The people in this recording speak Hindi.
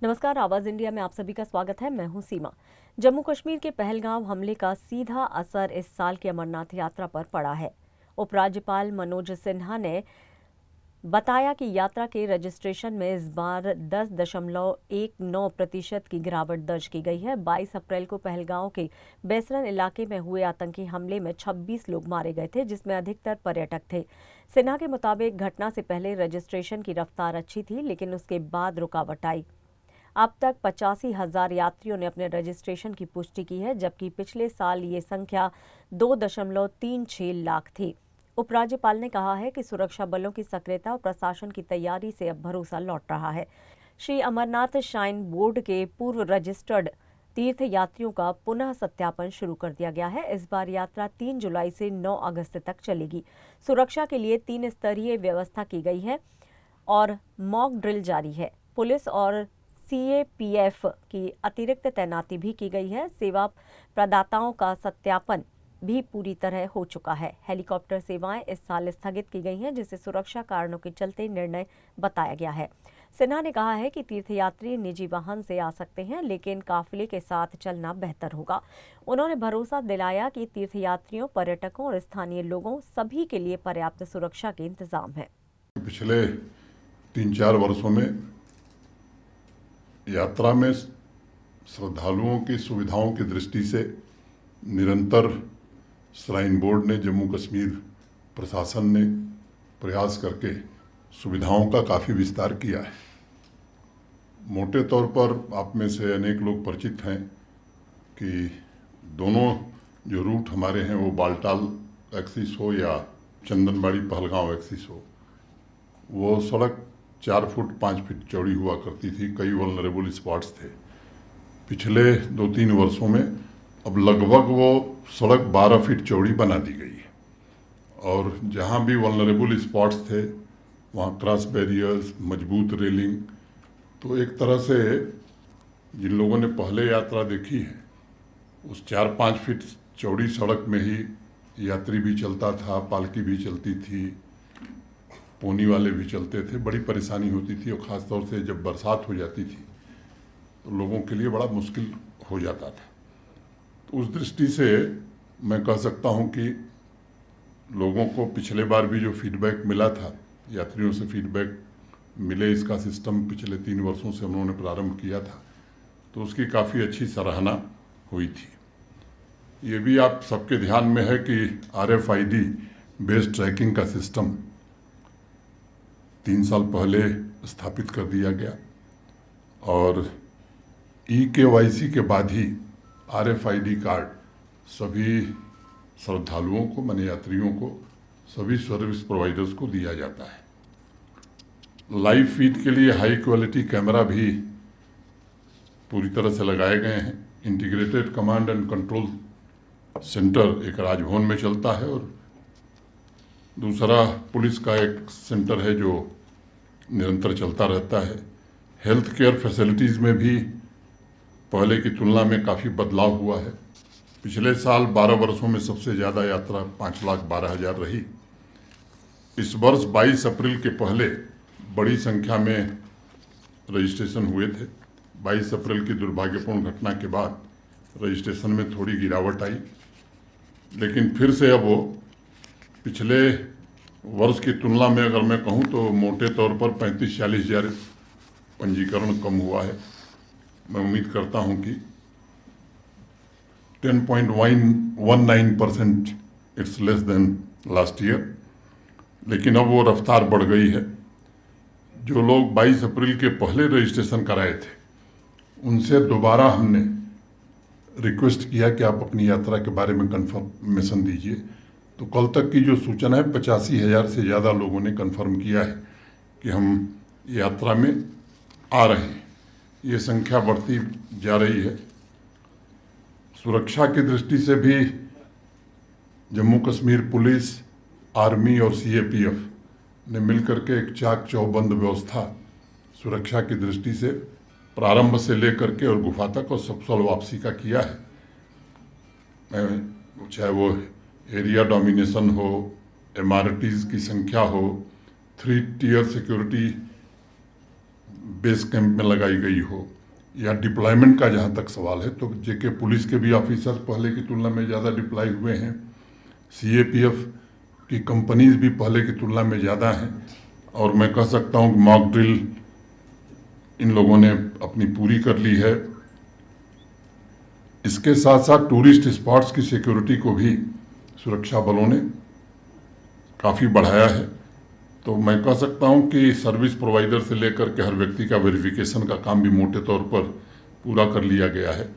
नमस्कार, आवाज इंडिया में आप सभी का स्वागत है। मैं हूं सीमा। जम्मू कश्मीर के पहलगांव हमले का सीधा असर इस साल की अमरनाथ यात्रा पर पड़ा है। उपराज्यपाल मनोज सिन्हा ने बताया कि यात्रा के रजिस्ट्रेशन में इस बार 10.19% की गिरावट दर्ज की गई है। 22 अप्रैल को पहलगांव के बेसरन इलाके में हुए आतंकी हमले में 26 लोग मारे गए थे, जिसमें अधिकतर पर्यटक थे। सिन्हा के मुताबिक घटना से पहले रजिस्ट्रेशन की रफ्तार अच्छी थी, लेकिन उसके बाद रुकावट आई। अब तक 85,000 यात्रियों ने अपने रजिस्ट्रेशन की पुष्टि की है, जबकि पिछले साल ये संख्या 2.36 लाख थी। उपराज्यपाल ने कहा है कि सुरक्षा बलों की सक्रियता और प्रशासन की तैयारी से अब भरोसा लौट रहा है। श्री अमरनाथ श्राइन बोर्ड के पूर्व रजिस्टर्ड तीर्थ यात्रियों का पुनः सत्यापन शुरू कर दिया गया है। इस बार यात्रा 3 जुलाई से 9 अगस्त तक चलेगी। सुरक्षा के लिए 3 स्तरीय व्यवस्था की गई है और मॉक ड्रिल जारी है। पुलिस और सीएपीएफ की अतिरिक्त तैनाती भी की गई है। सेवा प्रदाताओं का सत्यापन भी पूरी तरह हो चुका है। हेलीकॉप्टर सेवाएं इस साल स्थगित की गई हैं, जिसे सुरक्षा कारणों के चलते निर्णय बताया गया है। सिन्हा ने कहा है कि तीर्थयात्री निजी वाहन से आ सकते हैं, लेकिन काफिले के साथ चलना बेहतर होगा। उन्होंने भरोसा दिलाया कि तीर्थयात्रियों, पर्यटकों और स्थानीय लोगों सभी के लिए पर्याप्त सुरक्षा के इंतजाम है। पिछले 3-4 वर्षों में यात्रा में श्रद्धालुओं की सुविधाओं की दृष्टि से निरंतर श्राइन बोर्ड ने, जम्मू कश्मीर प्रशासन ने प्रयास करके सुविधाओं का काफ़ी विस्तार किया है। मोटे तौर पर आप में से अनेक लोग परिचित हैं कि दोनों जो रूट हमारे हैं, वो बालटाल एक्सिस हो या चंदनबाड़ी पहलगांव एक्सिस हो, वो सड़क 4 फुट 5 फीट चौड़ी हुआ करती थी। कई वल्नरेबल स्पॉट्स थे। पिछले 2-3 वर्षों में अब लगभग वो सड़क 12 फीट चौड़ी बना दी गई है और जहाँ भी वल्नरेबल स्पॉट्स थे वहाँ क्रॉस बैरियर्स, मजबूत रेलिंग। तो एक तरह से जिन लोगों ने पहले यात्रा देखी है, उस 4-5 फीट चौड़ी सड़क में ही यात्री भी चलता था, पालकी भी चलती थी, पोनी वाले भी चलते थे। बड़ी परेशानी होती थी और ख़ास तौर से जब बरसात हो जाती थी तो लोगों के लिए बड़ा मुश्किल हो जाता था। तो उस दृष्टि से मैं कह सकता हूं कि लोगों को पिछले बार भी जो फीडबैक मिला था, यात्रियों से फीडबैक मिले, इसका सिस्टम पिछले 3 वर्षों से उन्होंने प्रारंभ किया था, तो उसकी काफ़ी अच्छी सराहना हुई थी। ये भी आप सबके ध्यान में है कि RFID बेस्ड ट्रैकिंग का सिस्टम 3 साल पहले स्थापित कर दिया गया और eKYC के बाद ही RFID कार्ड सभी श्रद्धालुओं को, माने यात्रियों को, सभी सर्विस प्रोवाइडर्स को दिया जाता है। लाइव फीड के लिए हाई क्वालिटी कैमरा भी पूरी तरह से लगाए गए हैं। Integrated command and control centre एक राजभवन में चलता है और दूसरा पुलिस का एक सेंटर है जो निरंतर चलता रहता है। हेल्थ केयर फैसिलिटीज़ में भी पहले की तुलना में काफ़ी बदलाव हुआ है। पिछले साल 12 वर्षों में सबसे ज़्यादा यात्रा 5,12,000 रही। इस वर्ष 22 अप्रैल के पहले बड़ी संख्या में रजिस्ट्रेशन हुए थे। 22 अप्रैल की दुर्भाग्यपूर्ण घटना के बाद रजिस्ट्रेशन में थोड़ी गिरावट आई, लेकिन फिर से अब वो पिछले वर्ष की तुलना में अगर मैं कहूँ तो मोटे तौर पर 35-40 हज़ार पंजीकरण कम हुआ है। मैं उम्मीद करता हूँ कि 10.19% it's less than last year, लेकिन अब वो रफ्तार बढ़ गई है। जो लोग 22 अप्रैल के पहले रजिस्ट्रेशन कराए थे, उनसे दोबारा हमने रिक्वेस्ट किया कि आप अपनी यात्रा के बारे में कंफर्मेशन दीजिए। तो कल तक की जो सूचना है, 85,000 से ज़्यादा लोगों ने कंफर्म किया है कि हम यात्रा में आ रहे हैं। ये संख्या बढ़ती जा रही है। सुरक्षा की दृष्टि से भी जम्मू कश्मीर पुलिस, आर्मी और CAPF ने मिलकर के एक चाक चौबंद व्यवस्था सुरक्षा की दृष्टि से प्रारंभ से लेकर के और गुफा तक और सकुशल वापसी का किया है। चाहे वो एरिया डोमिनेशन हो, MRTs की संख्या हो, 3 टियर सिक्योरिटी बेस कैंप में लगाई गई हो या डिप्लॉयमेंट का जहाँ तक सवाल है तो जेके पुलिस के भी ऑफिसर्स पहले की तुलना में ज़्यादा डिप्लॉय हुए हैं। सीएपीएफ की कंपनीज भी पहले की तुलना में ज़्यादा हैं और मैं कह सकता हूँ कि मॉक ड्रिल इन लोगों ने अपनी पूरी कर ली है। इसके साथ साथ टूरिस्ट स्पॉट्स की सिक्योरिटी को भी सुरक्षा बलों ने काफ़ी बढ़ाया है। तो मैं कह सकता हूं कि सर्विस प्रोवाइडर से लेकर के हर व्यक्ति का वेरिफिकेशन का काम भी मोटे तौर पर पूरा कर लिया गया है।